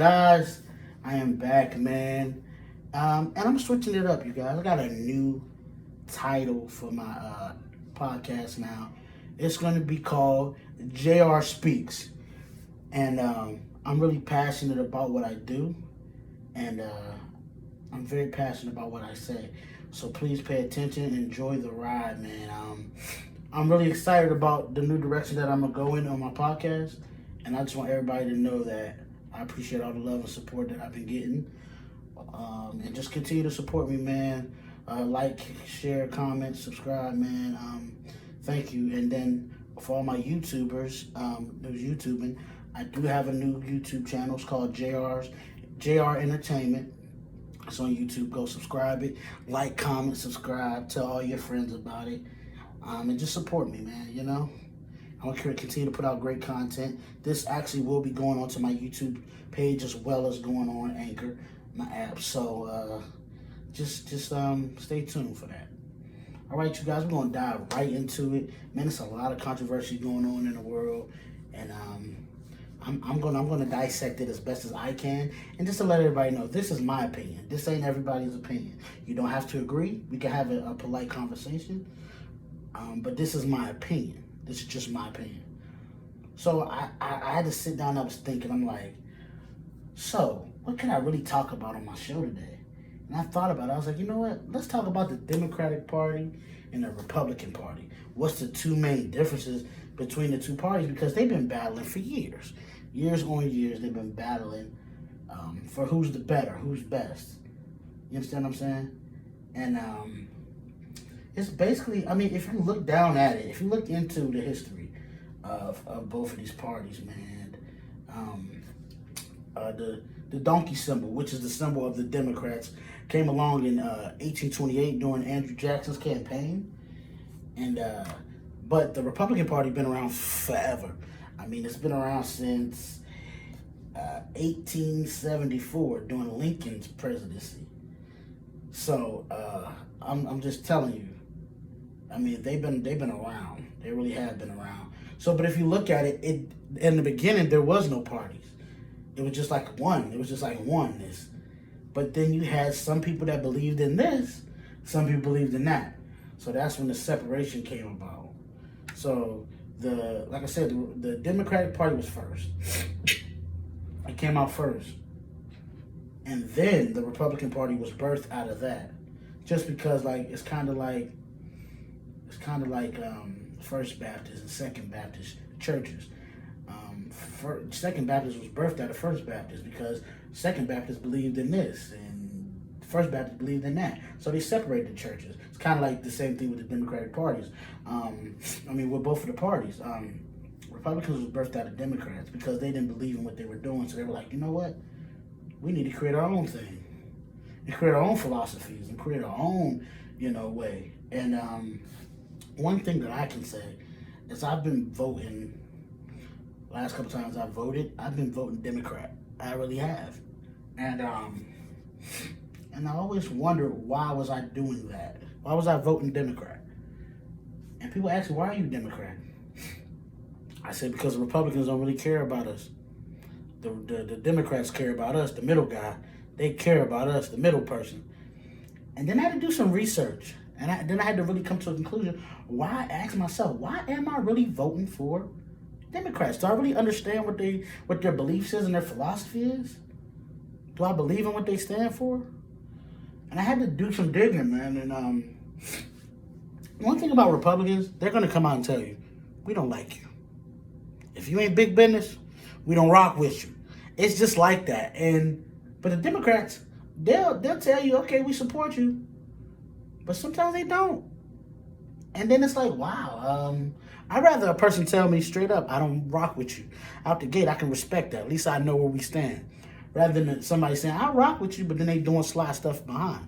guys? I am back, man. And I'm switching it up, you guys. I got a new title for my podcast now. It's going to be called JR Speaks. And I'm really passionate about what I do. And I'm very passionate about what I say. So please pay attention and enjoy the ride, man. I'm really excited about the new direction that I'm going to go in on my podcast. And I just want everybody to know that I appreciate all the love and support that I've been getting. And just continue to support me, man. Like, share, comment, subscribe, man. Thank you. And then for all my YouTubers who's YouTubing, I do have a new YouTube channel. It's called JR Entertainment. It's on YouTube. Go subscribe it. Like, comment, subscribe. Tell all your friends about it. And just support me, man, you know. I'm going to continue to put out great content. This actually will be going onto my YouTube page as well as going on Anchor, my app. So just stay tuned for that. All right, you guys, we're going to dive right into it. Man, there's a lot of controversy going on in the world. And I'm going to dissect it as best as I can. And just to let everybody know, this is my opinion. This ain't everybody's opinion. You don't have to agree. We can have a polite conversation. But this is my opinion. This is just my opinion. So I had to sit down. I was thinking, I'm like, so what can I really talk about on my show today? And I thought about it. I was like, you know what? Let's talk about the Democratic Party and the Republican Party. What's the two main differences between the two parties? Because they've been battling for years. Years on years, they've been battling for who's the better, who's best. You understand what I'm saying? And it's basically, I mean, if you look down at it, if you look into the history of both of these parties, man, the donkey symbol, which is the symbol of the Democrats, came along in 1828 during Andrew Jackson's campaign. And but the Republican Party been around forever. I mean, it's been around since 1874 during Lincoln's presidency. So I'm just telling you. I mean, they've been around. They really have been around. So, but if you look at it, in the beginning there was no parties. It was just like one. It was just like oneness. But then you had some people that believed in this, some people believed in that. So that's when the separation came about. So like I said, the Democratic Party was first. It came out first, and then the Republican Party was birthed out of that. Just because, like, it's kind of like First Baptist and Second Baptist churches. Second Baptist was birthed out of First Baptist because Second Baptist believed in this and First Baptist believed in that. So they separated the churches. It's kind of like the same thing with the Democratic parties. I mean, with both of the parties. Republicans was birthed out of Democrats because they didn't believe in what they were doing. So they were like, you know what? We need to create our own thing and create our own philosophies and create our own, way. And one thing that I can say is I've been voting. Last couple times I've been voting Democrat. I really have. And I always wondered, why was I doing that? Why was I voting Democrat? And people ask me, why are you Democrat? I said, because the Republicans don't really care about us. The Democrats care about us, the middle guy. They care about us, the middle person. And then I had to do some research. And then I had to really come to a conclusion. Why ask myself, why am I really voting for Democrats? Do I really understand what their beliefs is and their philosophy is? Do I believe in what they stand for? And I had to do some digging, man. And one thing about Republicans, they're going to come out and tell you, we don't like you. If you ain't big business, we don't rock with you. It's just like that. But the Democrats, they'll tell you, okay, we support you. But sometimes they don't. And then it's like, wow, I'd rather a person tell me straight up, I don't rock with you. Out the gate, I can respect that. At least I know where we stand. Rather than somebody saying, I rock with you, but then they doing sly stuff behind.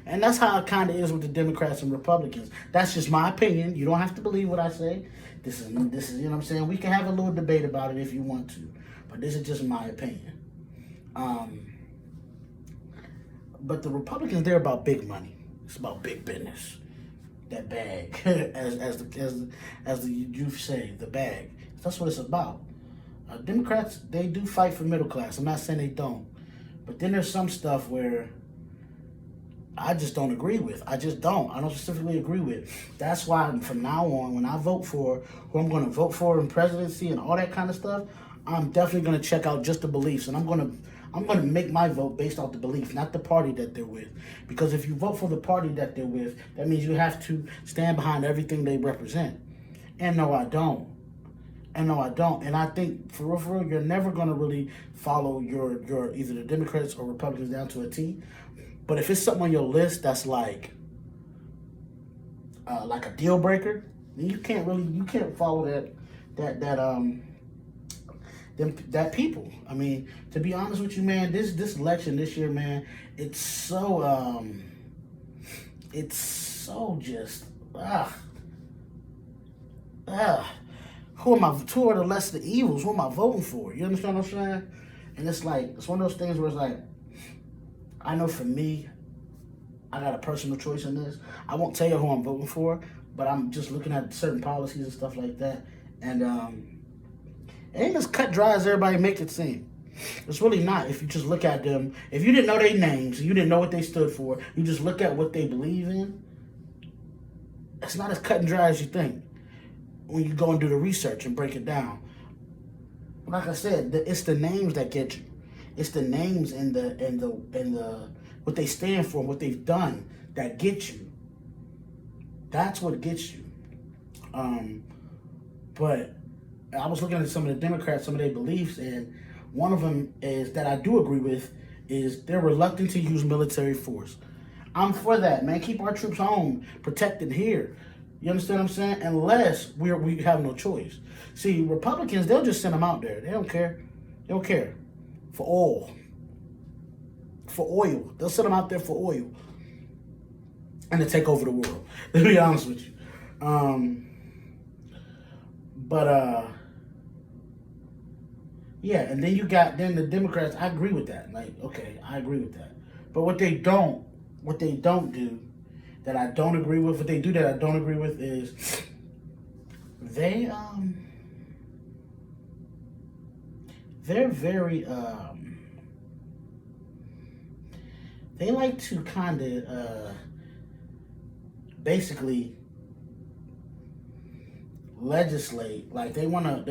And that's how it kind of is with the Democrats and Republicans. That's just my opinion. You don't have to believe what I say. This is, you know what I'm saying? We can have a little debate about it if you want to. But this is just my opinion. But the Republicans, they're about big money. It's about big business. That bag, as the youth say, the bag. That's what it's about. Democrats, they do fight for middle class. I'm not saying they don't. But then there's some stuff where I just don't agree with. I just don't. I don't specifically agree with. That's why from now on, when I vote for who I'm going to vote for in presidency and all that kind of stuff, I'm definitely going to check out just the beliefs. And I'm going to make my vote based off the belief, not the party that they're with. Because if you vote for the party that they're with, that means you have to stand behind everything they represent. And no, I don't. And I think for real, you're never gonna really follow your either the Democrats or Republicans down to a T. But if it's something on your list that's like a deal breaker, then you can't follow that people. I mean, to be honest with you, man, this election this year, man, it's so just who are the less of the evils? Who am I voting for? You understand what I'm saying? And it's like, it's one of those things where it's like, I know for me, I got a personal choice in this. I won't tell you who I'm voting for, but I'm just looking at certain policies and stuff like that. And it ain't as cut dry as everybody make it seem. It's really not. If you just look at them, if you didn't know their names, you didn't know what they stood for, you just look at what they believe in, it's not as cut and dry as you think when you go and do the research and break it down. Like I said, it's the names that get you. It's the names and the what they stand for, what they've done that get you. That's what gets you. But I was looking at some of the Democrats, some of their beliefs, and one of them is that I do agree with is they're reluctant to use military force. I'm for that, man. Keep our troops home, protected here. You understand what I'm saying? Unless we have no choice. See, Republicans, they'll just send them out there. They don't care. They don't care. For oil. For oil. They'll send them out there for oil. And to take over the world. To be honest with you. Yeah, and then you got the Democrats. I agree with that. Like, okay, I agree with that. But what they don't do that I don't agree with, what they do that I don't agree with is they're very they like to kind of basically legislate. Like they wanna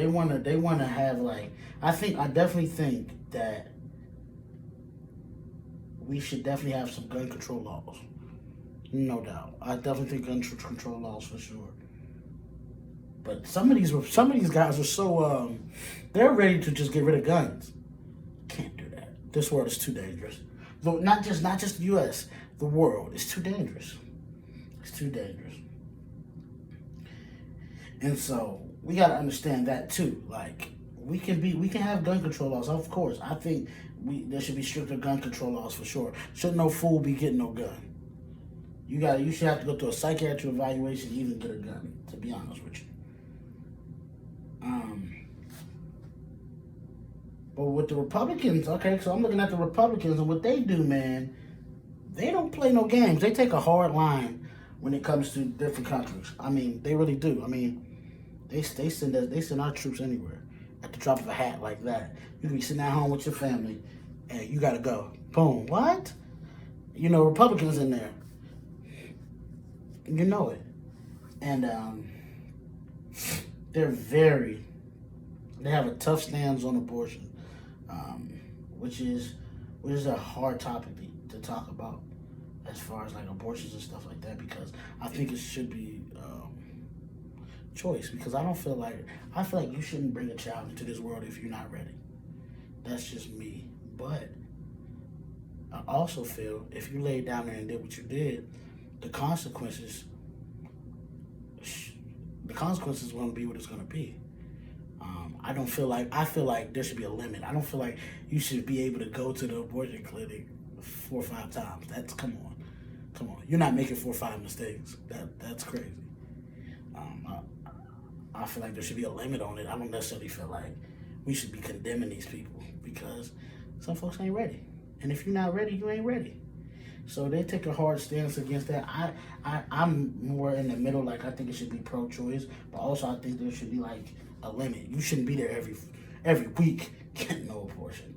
have like I definitely think that we should definitely have some gun control laws. No doubt. I definitely think gun control laws for sure. But some of these guys are so they're ready to just get rid of guns. Can't do that. This world is too dangerous. Though not just the US, the world is too dangerous. It's too dangerous. And so we gotta understand that too. Like we can have gun control laws, of course. I think there should be stricter gun control laws for sure. Should no fool be getting no gun. You should have to go through a psychiatric evaluation to even get a gun, to be honest with you. But with the Republicans, okay, so I'm looking at the Republicans and what they do, man, they don't play no games. They take a hard line when it comes to different countries. I mean, they really do. I mean, they send our troops anywhere at the drop of a hat like that. You can be sitting at home with your family and you gotta go. Boom. What? You know, Republicans in there. You know it. And they have a tough stance on abortion, which is a hard topic to talk about as far as like abortions and stuff like that, because I think it should be choice, because I feel like you shouldn't bring a child into this world if you're not ready. That's just me. But I also feel if you laid down there and did what you did, the consequences are going to be what it's going to be. I feel like there should be a limit. I don't feel like you should be able to go to the abortion clinic 4 or 5 times. Come on. You're not making 4 or 5 mistakes. That's crazy. I feel like there should be a limit on it. I don't necessarily feel like we should be condemning these people, because some folks ain't ready. And if you're not ready, you ain't ready. So they take a hard stance against that. I'm more in the middle. Like, I think it should be pro-choice, but also I think there should be like a limit. You shouldn't be there every week getting no abortion.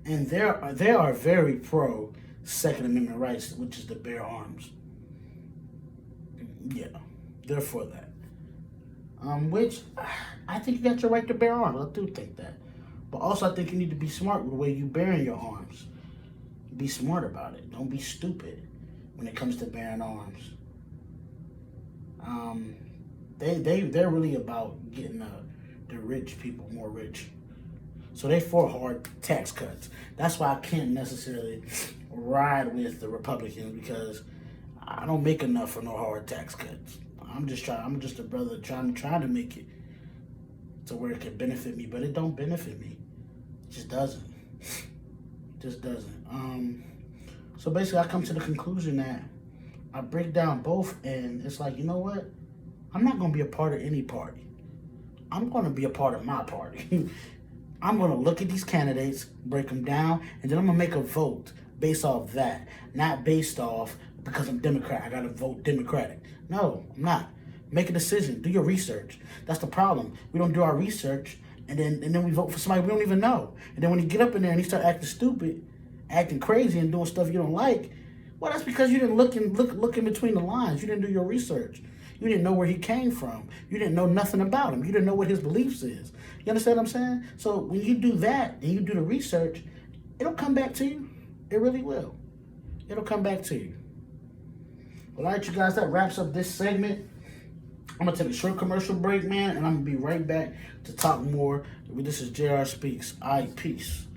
And they are very pro Second Amendment rights, which is to bear arms. Yeah, they're for that. Which I think you got your right to bear arms. I do think that. But also I think you need to be smart with the way you bearing your arms. Be smart about it. Don't be stupid when it comes to bearing arms. They're really about getting the rich people more rich. So they for hard tax cuts. That's why I can't necessarily ride with the Republicans, because I don't make enough for no hard tax cuts. I'm just a brother trying to make it to where it can benefit me, but it don't benefit me. It just doesn't. Just doesn't. So basically I come to the conclusion that I break down both, and it's like, you know what? I'm not gonna be a part of any party. I'm gonna be a part of my party. I'm going to look at these candidates, break them down, and then I'm going to make a vote based off that. Not based off, because I'm Democrat, I got to vote Democratic. No, I'm not. Make a decision. Do your research. That's the problem. We don't do our research, and then we vote for somebody we don't even know. And then when you get up in there and you start acting stupid, acting crazy, and doing stuff you don't like, well, that's because you didn't look in between the lines. You didn't do your research. You didn't know where he came from. You didn't know nothing about him. You didn't know what his beliefs is. You understand what I'm saying? So when you do that and you do the research, it'll come back to you. It really will. It'll come back to you. Well, all right, you guys, that wraps up this segment. I'm going to take a short commercial break, man, and I'm going to be right back to talk more. This is JR Speaks. All right, peace.